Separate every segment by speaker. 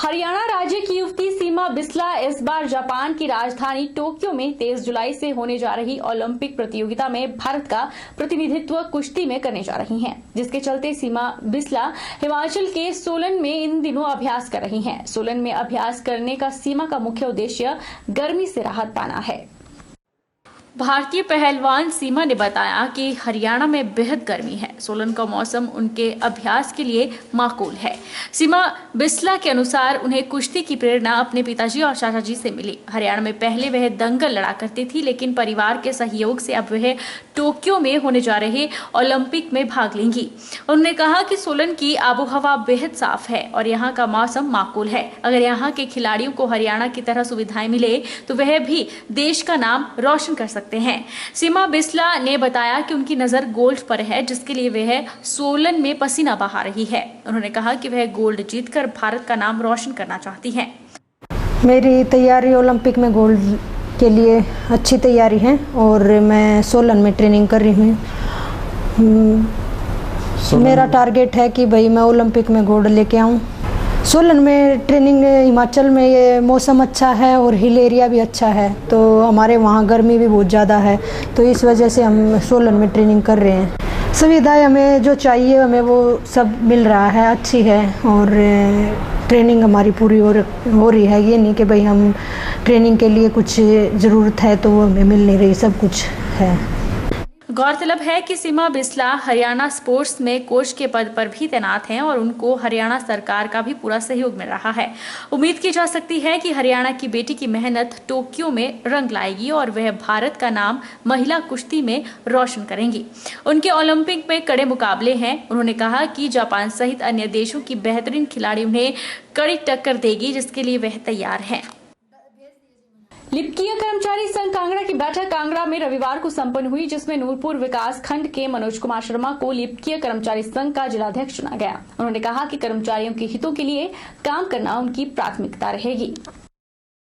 Speaker 1: हरियाणा राज्य की युवती सीमा बिस्ला इस बार जापान की राजधानी टोक्यो में 23 जुलाई से होने जा रही ओलंपिक प्रतियोगिता में भारत का प्रतिनिधित्व कुश्ती में करने जा रही हैं, जिसके चलते सीमा बिस्ला हिमाचल के सोलन में इन दिनों अभ्यास कर रही हैं। सोलन में अभ्यास करने का सीमा का मुख्य उद्देश्य गर्मी से राहत पाना है। भारतीय पहलवान सीमा ने बताया कि हरियाणा में बेहद गर्मी है। सोलन का मौसम उनके अभ्यास के लिए माकूल है। सीमा बिस्ला के अनुसार उन्हें कुश्ती की प्रेरणा अपने पिताजी और चाचा जी से मिली। हरियाणा में पहले वह दंगल लड़ा करती थी, लेकिन परिवार के सहयोग से अब वह टोक्यो में होने जा रहे ओलंपिक में भाग लेंगी। उन्होंने कहा कि सोलन की आबोहवा बेहद साफ है और यहाँ का मौसम माकूल है। अगर यहाँ के खिलाड़ियों को हरियाणा की तरह सुविधाएं मिले तो वह भी देश का नाम रोशन कर सकते हैं। सीमा बिस्ला ने बताया कि उनकी नजर गोल्ड पर है, जिसके लिए वह सोलन में पसीना बहा रही है। उन्होंने कहा कि वह गोल्ड जीतकर भारत का नाम रोशन करना चाहती हैं।
Speaker 2: मेरी तैयारी ओलंपिक में गोल्ड के लिए अच्छी तैयारी है और मैं सोलन में ट्रेनिंग कर रही हूँ। मेरा टारगेट है कि भाई मैं ओलंपिक में गोल्ड लेके आऊँ। सोलन में ट्रेनिंग, हिमाचल में ये मौसम अच्छा है और हिल एरिया भी अच्छा है, तो हमारे वहाँ गर्मी भी बहुत ज़्यादा है, तो इस वजह से हम सोलन में ट्रेनिंग कर रहे हैं। सुविधाएं हमें जो चाहिए हमें वो सब मिल रहा है, अच्छी है और ट्रेनिंग हमारी पूरी हो रही है। ये नहीं कि भाई हम ट्रेनिंग के लिए कुछ ज़रूरत है तो वो हमें मिल नहीं रही, सब कुछ है।
Speaker 1: गौरतलब है कि सीमा बिस्ला हरियाणा स्पोर्ट्स में कोच के पद पर भी तैनात हैं और उनको हरियाणा सरकार का भी पूरा सहयोग मिल रहा है। उम्मीद की जा सकती है कि हरियाणा की बेटी की मेहनत टोक्यो में रंग लाएगी और वह भारत का नाम महिला कुश्ती में रोशन करेंगी। उनके ओलंपिक में कड़े मुकाबले हैं। उन्होंने कहा कि जापान सहित अन्य देशों की बेहतरीन खिलाड़ी उन्हें कड़ी टक्कर देगी, जिसके लिए वह तैयार हैं। लिपकीय कर्मचारी संघ कांगड़ा की बैठक कांगड़ा में रविवार को संपन्न हुई, जिसमें नूरपुर विकास खंड के मनोज कुमार शर्मा को लिपकीय कर्मचारी संघ का जिलाध्यक्ष चुना गया। उन्होंने कहा कि कर्मचारियों के हितों के लिए काम करना उनकी प्राथमिकता रहेगी।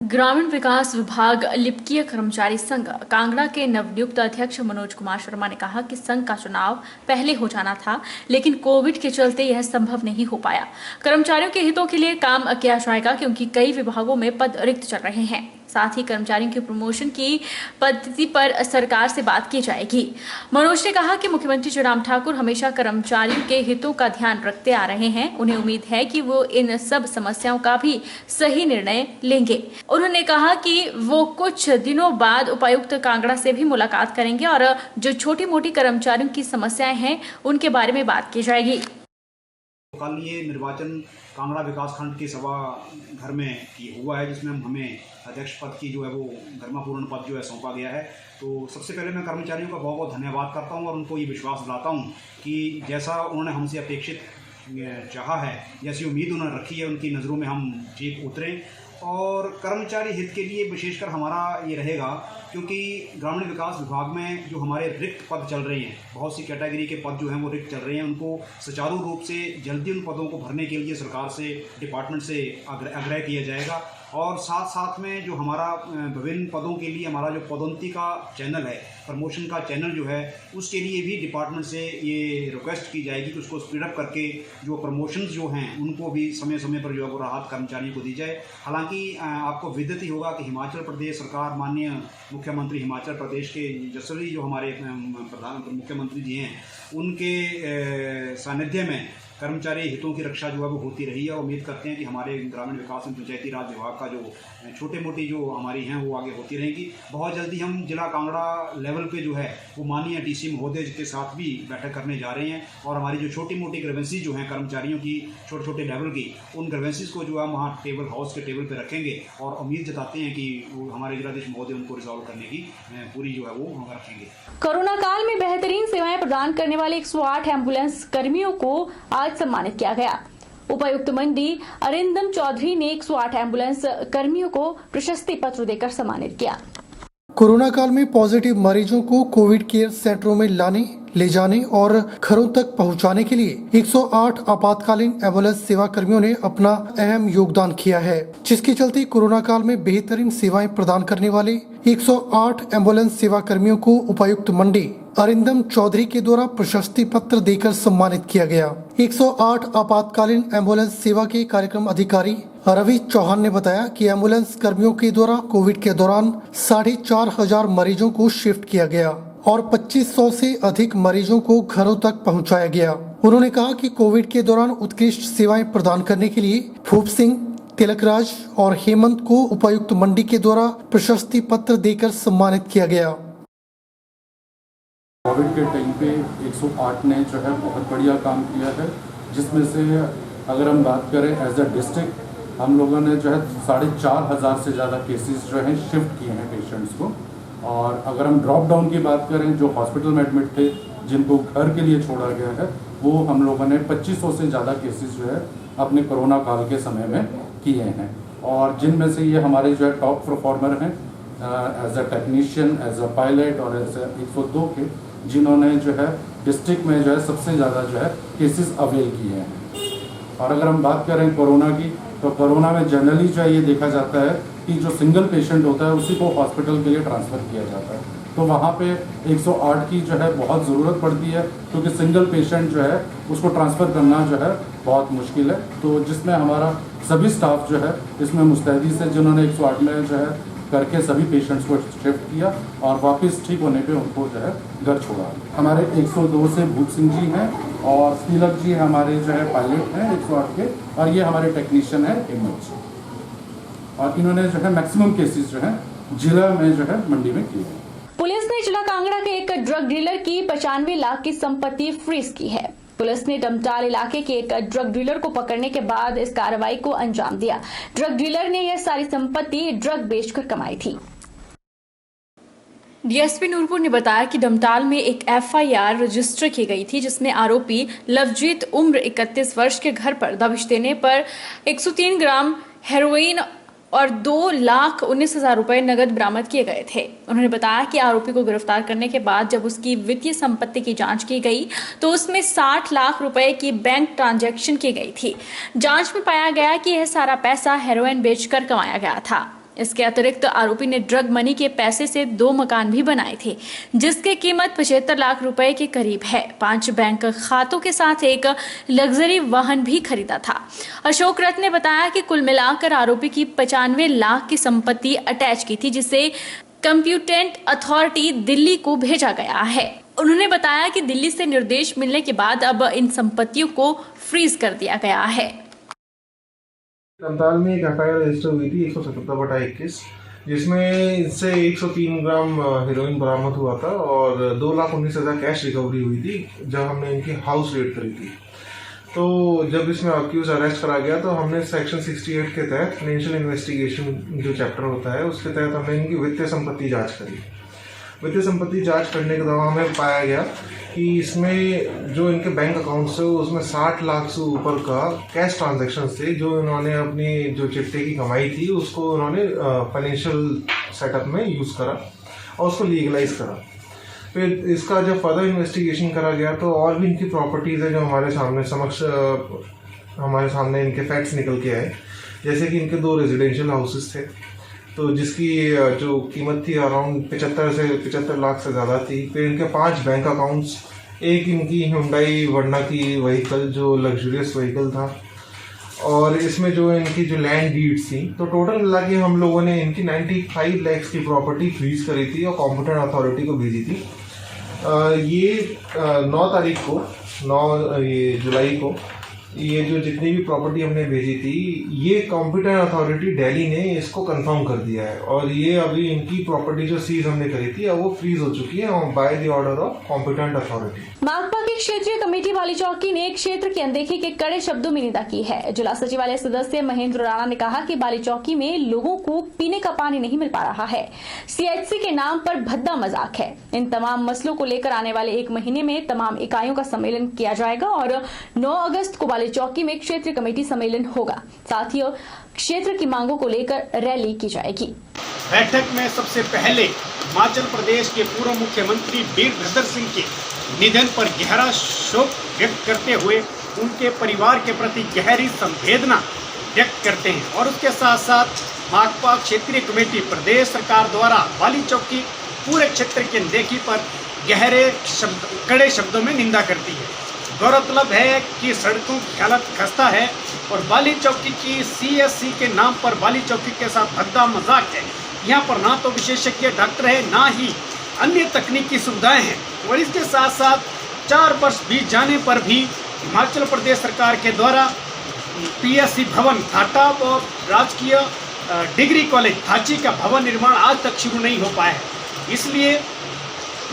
Speaker 1: ग्रामीण विकास विभाग लिपकीय कर्मचारी संघ कांगड़ा के नवनियुक्त अध्यक्ष मनोज कुमार शर्मा ने कहा कि संघ का चुनाव पहले हो जाना था, लेकिन कोविड के चलते यह संभव नहीं हो पाया। कर्मचारियों के हितों के लिए काम किया जाएगा, क्योंकि कई विभागों में पद रिक्त चल रहे हैं। साथ ही कर्मचारियों की प्रमोशन की पद्धति पर सरकार से बात की जाएगी। मनोज ने कहा कि मुख्यमंत्री जयराम ठाकुर हमेशा कर्मचारियों के हितों का ध्यान रखते आ रहे हैं। उन्हें उम्मीद है कि वो इन सब समस्याओं का भी सही निर्णय लेंगे। उन्होंने कहा कि वो कुछ दिनों बाद उपायुक्त कांगड़ा से भी मुलाकात करेंगे और जो छोटी मोटी कर्मचारियों की समस्याएं हैं उनके बारे में बात की जाएगी।
Speaker 3: कल ये निर्वाचन कांगड़ा विकास खंड के सभा घर में ये हुआ है, जिसमें हमें अध्यक्ष पद की जो है वो गरिमापूर्ण पद जो है सौंपा गया है। तो सबसे पहले मैं कर्मचारियों का बहुत बहुत धन्यवाद करता हूं और उनको ये विश्वास दिलाता हूं कि जैसा उन्होंने हमसे अपेक्षित चाहा है, जैसी उम्मीद उन्होंने रखी है, उनकी नज़रों में हम ठीक उतरें। और कर्मचारी हित के लिए विशेषकर हमारा ये रहेगा, क्योंकि ग्रामीण विकास विभाग में जो हमारे रिक्त पद चल रहे हैं, बहुत सी कैटेगरी के पद जो हैं वो रिक्त चल रहे हैं, उनको सुचारू रूप से जल्दी उन पदों को भरने के लिए सरकार से, डिपार्टमेंट से आग्रह किया जाएगा। और साथ साथ में जो हमारा विभिन्न पदों के लिए हमारा जो पदोन्नति का चैनल है, प्रमोशन का चैनल जो है, उसके लिए भी डिपार्टमेंट से ये रिक्वेस्ट की जाएगी कि उसको स्पीड अप करके जो प्रमोशंस जो हैं उनको भी समय समय पर जो है वो राहत कर्मचारियों को दी जाए। हालांकि आपको विदित ही होगा कि हिमाचल प्रदेश सरकार, माननीय मुख्यमंत्री हिमाचल प्रदेश के जसरी जो हमारे प्रधान मुख्यमंत्री जी हैं, उनके सानिध्य में कर्मचारी हितों की रक्षा जो है वो होती रही है। और उम्मीद करते हैं कि हमारे ग्रामीण विकास एवं पंचायती राज विभाग का जो छोटे मोटी जो हमारी हैं वो आगे होती रहेंगी। बहुत जल्दी हम जिला कांगड़ा लेवल पे जो है वो माननीय डीसी महोदय के साथ भी बैठक करने जा रहे हैं और हमारी जो छोटी मोटी ग्रीवेंसीज जो हैं कर्मचारियों की, छोटे छोटे लेवल की, उन ग्रीवेंसीज को जो है वहाँ टेबल हाउस के टेबल पर रखेंगे और उम्मीद जताते हैं कि वो हमारे जिलाधीश महोदय उनको रिजॉल्व करने की पूरी जो है वो हम रखेंगे।
Speaker 1: कोरोना काल में बेहतरीन सेवाएं प्रदान करने वाले 108 एम्बुलेंस कर्मियों को आज सम्मानित किया गया। उपायुक्त मंडी अरिंदम चौधरी ने 108 एम्बुलेंस कर्मियों को प्रशस्ति पत्र देकर सम्मानित किया।
Speaker 4: कोरोना काल में पॉजिटिव मरीजों को कोविड केयर सेंटरों में लाने, ले जाने और घरों तक पहुंचाने के लिए 108 आपातकालीन एम्बुलेंस सेवा कर्मियों ने अपना अहम योगदान किया है, जिसके चलते कोरोना काल में बेहतरीन सेवाएं प्रदान करने वाले 108 एम्बुलेंस सेवा कर्मियों को उपायुक्त मंडी अरिंदम चौधरी के द्वारा प्रशस्ति पत्र देकर सम्मानित किया गया। 108 आपातकालीन एम्बुलेंस सेवा के कार्यक्रम अधिकारी रवि चौहान ने बताया कि एम्बुलेंस कर्मियों के द्वारा कोविड के दौरान 4,500 मरीजों को शिफ्ट किया गया और 2500 से अधिक मरीजों को घरों तक पहुंचाया गया। उन्होंने कहा कि कोविड के दौरान उत्कृष्ट सेवाएं प्रदान करने के लिए फूप सिंह, तिलकराज और हेमंत को उपायुक्त मंडी के द्वारा प्रशस्ति पत्र देकर सम्मानित किया गया।
Speaker 5: कोविड के टाइम पे 108 ने जो है बहुत बढ़िया काम किया है, जिसमें से अगर हम बात करें एज अ डिस्ट्रिक्ट हम लोगों ने जो है 4,500 से ज़्यादा केसेस जो हैं शिफ्ट किए हैं पेशेंट्स को। और अगर हम ड्रॉप डाउन की बात करें, जो हॉस्पिटल में एडमिट थे जिनको घर के लिए छोड़ा गया है, वो हम लोगों ने 2500 से ज़्यादा केसेस जो है अपने कोरोना काल के समय में किए हैं। और जिनमें से ये हमारे जो है टॉप परफॉर्मर हैं as a technician, as a pilot और एज अ 102 के, जिन्होंने जो है डिस्ट्रिक्ट में जो है सबसे ज़्यादा जो है केसेस अवेल किए हैं। और अगर हम बात करें कोरोना की, तो कोरोना में जनरली जो है ये देखा जाता है कि जो सिंगल पेशेंट होता है उसी को हॉस्पिटल के लिए ट्रांसफ़र किया जाता है। तो वहाँ पे 108 की जो है बहुत ज़रूरत पड़ती है, क्योंकि सिंगल पेशेंट जो है उसको ट्रांसफ़र करना जो है बहुत मुश्किल है। तो जिसमें हमारा सभी स्टाफ जो है इसमें मुस्तैदी से, जिन्होंने 108 में जो है करके सभी पेशेंट्स को शिफ्ट किया और वापस ठीक होने पे उनको जो है घर छोड़ा। हमारे 102 से भूप सिंह जी हैं और तिलक जी हमारे जो है पायलट हैं 108 के, और ये हमारे टेक्नीशियन हैं हेमंत जी। और इन्होंने जो है मैक्सिमम केसेस जो है जिला में जो है मंडी में किए हैं।
Speaker 1: पुलिस ने जिला कांगड़ा के एक ड्रग डीलर की 95 लाख की संपत्ति फ्रीज की है। पुलिस ने डमटाल इलाके के एक ड्रग डीलर को पकड़ने के बाद इस कार्रवाई को अंजाम दिया। ड्रग डीलर ने यह सारी संपत्ति ड्रग बेचकर कमाई थी। डीएसपी नूरपुर ने बताया कि डमटाल में एक एफआईआर रजिस्टर की गई थी, जिसमें आरोपी लवजीत उम्र 31 वर्ष के घर पर दबिश देने पर 103 ग्राम हेरोइन और 2,19,000 रुपए नगद बरामद किए गए थे। उन्होंने बताया कि आरोपी को गिरफ्तार करने के बाद जब उसकी वित्तीय संपत्ति की जांच की गई तो उसमें 60 लाख रुपए की बैंक ट्रांजैक्शन की गई थी। जांच में पाया गया कि यह सारा पैसा हेरोइन बेचकर कमाया गया था। इसके अतिरिक्त आरोपी ने ड्रग मनी के पैसे से 2 मकान भी बनाए थे, जिसकी कीमत 75 लाख रुपए के करीब है। 5 बैंक खातों के साथ एक लग्जरी वाहन भी खरीदा था। अशोक रथ ने बताया कि कुल मिलाकर आरोपी की 95 लाख की संपत्ति अटैच की थी, जिसे कंप्यूटेंट अथॉरिटी दिल्ली को भेजा गया है। उन्होंने बताया कि दिल्ली से निर्देश मिलने के बाद अब इन संपत्तियों को फ्रीज कर दिया गया है।
Speaker 6: डमटाल में एक एफआईआर रजिस्टर हुई थी 177/21, जिसमें इससे 103 ग्राम हेरोइन बरामद हुआ था और 2,19,000 कैश रिकवरी हुई थी जब हमने इनकी हाउस रेड करी थी। तो जब इसमें अक्यूज अरेस्ट करा गया तो हमने सेक्शन 68 के तहत फाइनेंशियल इन्वेस्टिगेशन जो चैप्टर होता है उसके तहत हमने इनकी वित्तीय संपत्ति जाँच करी। वित्तीय संपत्ति जांच करने के दौरान हमें पाया गया कि इसमें जो इनके बैंक अकाउंट से उसमें 60 लाख से ऊपर का कैश ट्रांजैक्शन से जो इन्होंने अपनी जो चिट्टे की कमाई थी उसको उन्होंने फाइनेंशियल सेटअप में यूज़ करा और उसको लीगलाइज करा। फिर इसका जब फर्दर इन्वेस्टिगेशन करा गया तो और भी इनकी प्रॉपर्टीज़ है जो हमारे सामने इनके फैक्ट्स निकल के आए। जैसे कि इनके 2 रेजिडेंशियल हाउसेस थे, तो जिसकी जो कीमत थी अराउंड 75 लाख से ज़्यादा थी। फिर इनके 5 बैंक अकाउंट्स, एक इनकी हुंडई वर्ना की व्हीकल जो लग्जरियस व्हीकल था, और इसमें जो इनकी जो लैंड डीड्स थी, तो टोटल मिला के हम लोगों ने इनकी 95 लाख की प्रॉपर्टी फ्रीज करी थी और कॉम्पिटेंट अथॉरिटी को भेजी थी। ये 9 तारीख को 9 जुलाई को ये जो जितनी भी प्रॉपर्टी हमने भेजी थी ये कॉम्पिटेंट अथॉरिटी दिल्ली ने इसको कंफर्म कर दिया है और ये अभी इनकी प्रॉपर्टी जो सीज हमने करी थी अब वो फ्रीज हो चुकी है by the order of competent authority.
Speaker 1: Makpa की क्षेत्रीय कमेटी बालीचौकी ने क्षेत्र की अनदेखी के कड़े शब्दों में निंदा की है। जिला सचिवालय सदस्य महेंद्र राणा ने कहा कि बालीचौकी में लोगों को पीने का पानी नहीं मिल पा रहा है। सीएचसी के नाम पर भद्दा मजाक है। इन तमाम मसलों को लेकर आने वाले 1 महीने में तमाम इकाइयों का सम्मेलन किया जाएगा और 9 अगस्त को बालीचौकी में क्षेत्रीय कमेटी सम्मेलन होगा। साथ ही क्षेत्र की मांगों को लेकर रैली की जाएगी।
Speaker 7: बैठक में सबसे पहले हिमाचल प्रदेश के पूर्व मुख्यमंत्री वीरभद्र सिंह के निधन पर गहरा शोक व्यक्त करते हुए उनके परिवार के प्रति गहरी संवेदना व्यक्त करते हैं और उसके साथ साथ माकपा क्षेत्रीय कमेटी प्रदेश सरकार द्वारा बालीचौकी पूरे क्षेत्र की अनदेखी पर कड़े शब्दों में निंदा करती है। गौरतलब है कि सड़कों की हालत खस्ता है और बाली चौकी की CSC के नाम पर बाली चौकी के साथ भद्दा मजाक है। यहाँ पर ना तो विशेषज्ञ डॉक्टर है, ना ही अन्य तकनीकी सुविधाएं हैं और इसके साथ साथ 4 वर्ष बीत जाने पर भी हिमाचल प्रदेश सरकार के द्वारा PSC भवन थाटा और राजकीय डिग्री कॉलेज थाची का भवन निर्माण आज तक शुरू नहीं हो पाया है। इसलिए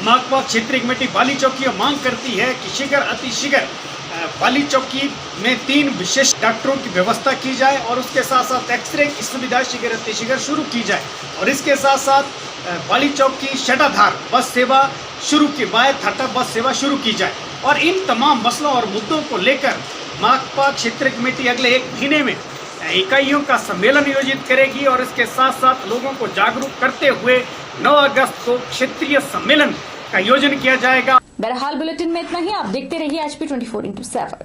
Speaker 7: माकपा क्षेत्रीय कमेटी बाली चौकी मांग करती है कि शीघ्र अतिशीघ्र बाली चौकी में 3 विशेष डॉक्टरों की व्यवस्था की जाए और उसके साथ साथ एक्सरे की सुविधा शीघ्र अतिशीघ्र शुरू की जाए और इसके साथ साथ बाली चौकी शटाधार बस सेवा शुरू की बाय थाटा बस सेवा शुरू की जाए। और इन तमाम मसलों और मुद्दों को लेकर माकपा क्षेत्रीय कमेटी अगले 1 महीने में इकाइयों का सम्मेलन आयोजित करेगी और इसके साथ साथ लोगों को जागरूक करते हुए 9 अगस्त को क्षेत्रीय सम्मेलन का आयोजन किया जाएगा।
Speaker 1: बहरहाल बुलेटिन में इतना ही। आप देखते रहिए HP 24/7।